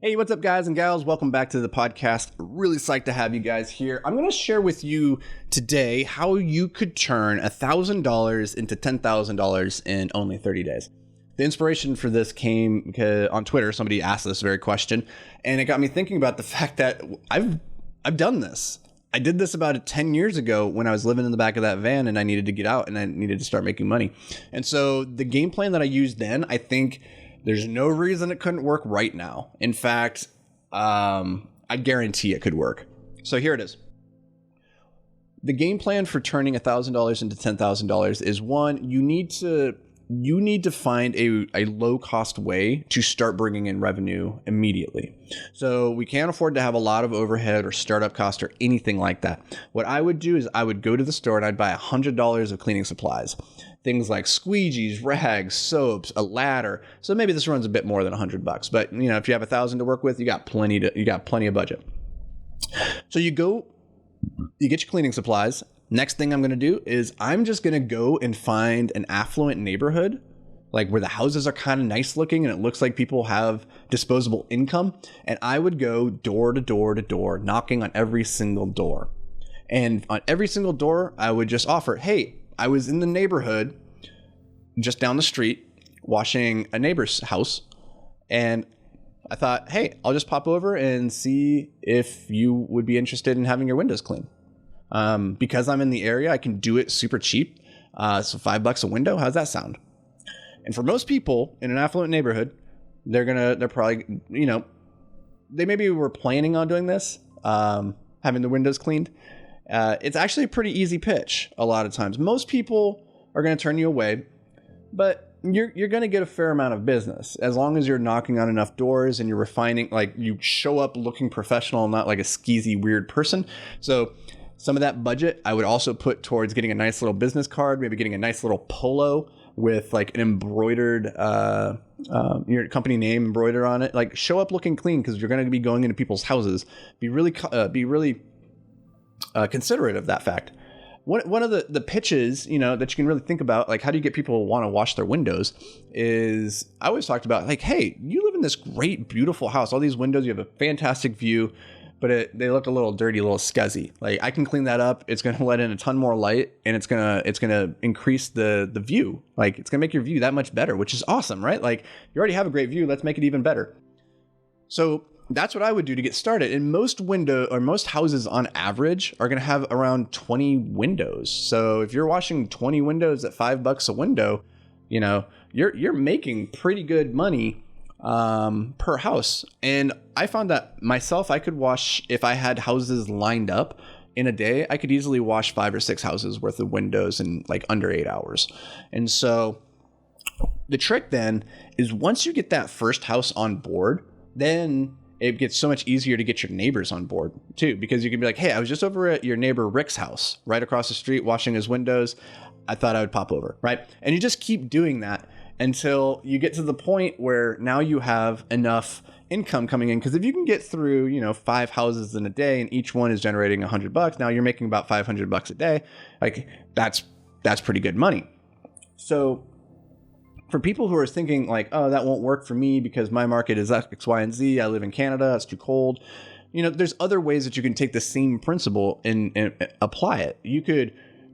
Hey, what's up, guys and gals? Welcome back to the podcast. Really psyched to have you guys here. I'm going to share with you today how you could turn $1,000 into $10,000 in only 30 days. The inspiration for this came because on Twitter, somebody asked this very question, and it got me thinking about the fact that I've done this. I did this about 10 years ago when I was living in the back of that van and I needed to get out and I needed to start making money. And so the game plan that I used then, I think there's no reason it couldn't work right now. In fact, I guarantee it could work. So here it is. The game plan for turning $1,000 into $10,000 is one, you need to find a low cost way to start bringing in revenue immediately. So we can't afford to have a lot of overhead or startup cost or anything like that. What I would do is I would go to the store and I'd buy $100 of cleaning supplies. Things like squeegees, rags, soaps, a ladder. So maybe this runs a bit more than $100, but you know, if you have $1,000 to work with, you got plenty of budget. So you get your cleaning supplies. Next thing I'm going to do is I'm just going to go and find an affluent neighborhood, like where the houses are kind of nice looking and it looks like people have disposable income. And I would go door to door to door, knocking on every single door. And on every single door, I would just offer, hey, I was in the neighborhood just down the street washing a neighbor's house. And I thought, hey, I'll just pop over and see if you would be interested in having your windows cleaned. Because I'm in the area, I can do it super cheap. So $5 a window. How's that sound? And for most people in an affluent neighborhood, they're probably, they maybe were planning on doing this, having the windows cleaned. It's actually a pretty easy pitch a lot of times. Most people are going to turn you away, but you're going to get a fair amount of business as long as you're knocking on enough doors and you're refining, like you show up looking professional, not like a skeezy, weird person. So some of that budget I would also put towards getting a nice little business card, maybe getting a nice little polo with like an embroidered, your company name embroidered on it. Like show up looking clean because you're going to be going into people's houses. Be really considerate of that fact. One of the pitches, that you can really think about, like how do you get people to want to wash their windows, is I always talked about like, hey, you live in this great, beautiful house, all these windows, you have a fantastic view, but they look a little dirty, a little scuzzy. Like I can clean that up. It's going to let in a ton more light and it's going to increase the view. Like it's going to make your view that much better, which is awesome, right? Like you already have a great view. Let's make it even better. So that's what I would do to get started. And most houses on average are going to have around 20 windows. So if you're washing 20 windows at $5 a window, you're making pretty good money per house. And I found that myself, I could wash, if I had houses lined up in a day, I could easily wash 5 or 6 houses worth of windows in like under 8 hours. And so the trick then is once you get that first house on board, then it gets so much easier to get your neighbors on board too, because you can be like, hey, I was just over at your neighbor Rick's house right across the street washing his windows. I thought I would pop over, right? And you just keep doing that until you get to the point where now you have enough income coming in. Because if you can get through, 5 houses in a day and each one is generating $100, now you're making about $500 a day. Like that's pretty good money. So for people who are thinking like, oh, that won't work for me because my market is X, Y, and Z. I live in Canada. It's too cold. There's other ways that you can take the same principle and apply it. You could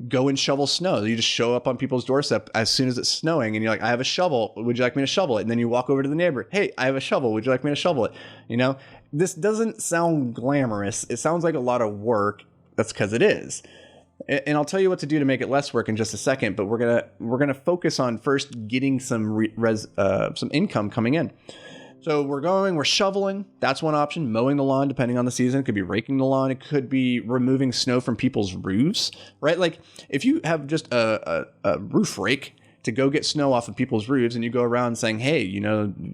go and shovel snow. You just show up on people's doorstep as soon as it's snowing and you're like, I have a shovel. Would you like me to shovel it? And then you walk over to the neighbor. Hey, I have a shovel. Would you like me to shovel it? This doesn't sound glamorous. It sounds like a lot of work. That's because it is. And I'll tell you what to do to make it less work in just a second, but we're gonna focus on first getting some income coming in. So we're shoveling. That's one option. Mowing the lawn, depending on the season. It could be raking the lawn. It could be removing snow from people's roofs, right? Like if you have just a roof rake to go get snow off of people's roofs and you go around saying, hey,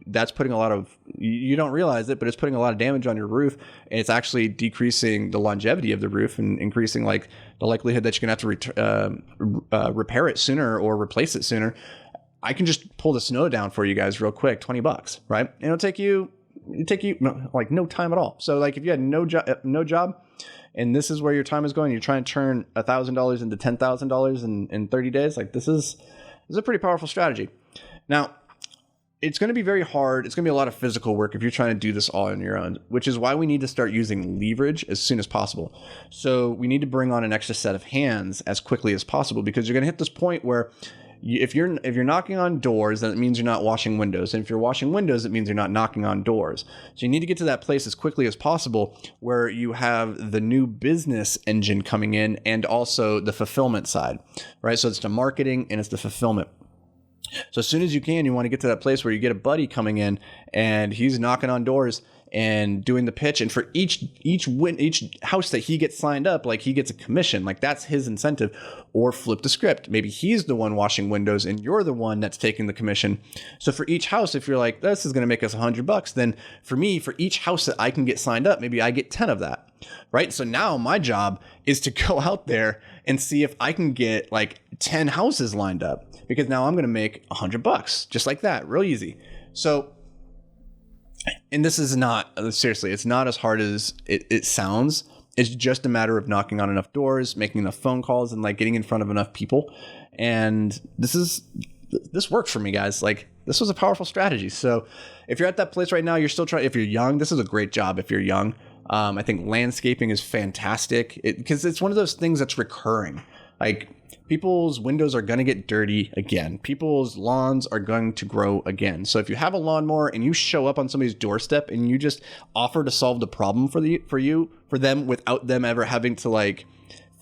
that's putting a lot of, you don't realize it, but it's putting a lot of damage on your roof. And it's actually decreasing the longevity of the roof and increasing like the likelihood that you're going to have to repair it sooner or replace it sooner. I can just pull the snow down for you guys real quick, $20, right? And it'll take you like no time at all. So like if you had no job and this is where your time is going, you're trying to turn $1,000 into $10,000 in 30 days. Like this is a pretty powerful strategy. Now, it's going to be very hard. It's going to be a lot of physical work if you're trying to do this all on your own, which is why we need to start using leverage as soon as possible. So we need to bring on an extra set of hands as quickly as possible, because you're going to hit this point where if you're knocking on doors, then it means you're not washing windows. And if you're washing windows, it means you're not knocking on doors. So you need to get to that place as quickly as possible where you have the new business engine coming in and also the fulfillment side, right? So it's the marketing and it's the fulfillment. So as soon as you can, you want to get to that place where you get a buddy coming in and he's knocking on doors and doing the pitch. And for each house that he gets signed up, like he gets a commission, like that's his incentive. Or flip the script. Maybe he's the one washing windows and you're the one that's taking the commission. So for each house, if you're like, this is going to make us $100, then for me, for each house that I can get signed up, maybe I get 10 of that. Right. So now my job is to go out there and see if I can get like 10 houses lined up, because now I'm going to make $100 just like that. Real easy. So, and this is not, seriously, it's not as hard as it sounds. It's just a matter of knocking on enough doors, making enough phone calls, and like getting in front of enough people. And this worked for me, guys. Like, this was a powerful strategy. So if you're at that place right now, you're still trying, if you're young, this is a great job. If you're young, I think landscaping is fantastic because it's one of those things that's recurring. Like, people's windows are going to get dirty again. People's lawns are going to grow again. So if you have a lawnmower and you show up on somebody's doorstep and you just offer to solve the problem for them without them ever having to like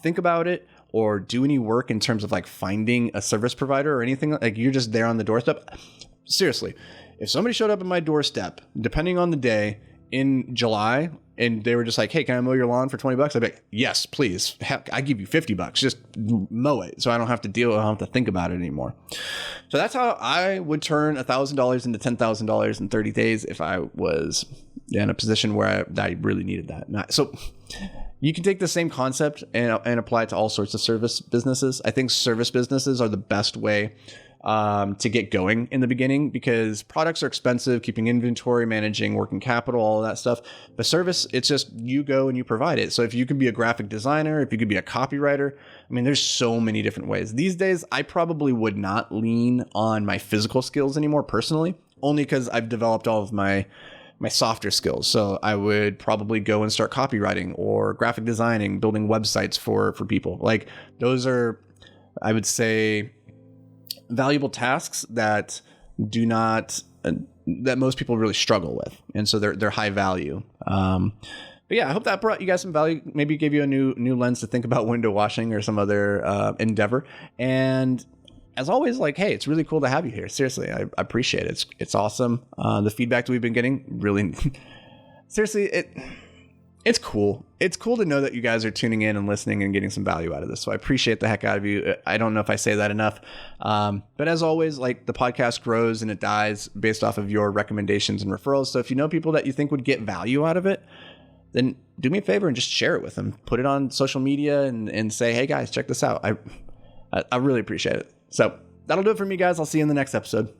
think about it or do any work in terms of like finding a service provider or anything, like you're just there on the doorstep. Seriously, if somebody showed up at my doorstep, depending on the day in July, and they were just like, hey, can I mow your lawn for $20? I'd be like, yes, please. Heck, I give you $50. Just mow it. So I don't have to I don't have to think about it anymore. So that's how I would turn $1,000 into $10,000 in 30 days if I was in a position where I really needed that. So you can take the same concept and apply it to all sorts of service businesses. I think service businesses are the best way to get going in the beginning, because products are expensive, keeping inventory, managing working capital, all of that stuff. The service, it's just you go and you provide it. So if you could be a graphic designer, if you could be a copywriter, I mean, there's so many different ways. These days, I probably would not lean on my physical skills anymore personally, only because I've developed all of my softer skills. So I would probably go and start copywriting or graphic designing, building websites for people. Like, those are, I would say, valuable tasks that that most people really struggle with, and so they're high value. But yeah, I hope that brought you guys some value. Maybe gave you a new lens to think about window washing or some other endeavor. And as always, like, hey, it's really cool to have you here. Seriously, I appreciate it. It's awesome. The feedback that we've been getting, really, seriously, it's cool. It's cool to know that you guys are tuning in and listening and getting some value out of this. So I appreciate the heck out of you. I don't know if I say that enough. But as always, like, the podcast grows and it dies based off of your recommendations and referrals. So if you know people that you think would get value out of it, then do me a favor and just share it with them. Put it on social media and say, hey guys, check this out. I really appreciate it. So that'll do it for me, guys. I'll see you in the next episode.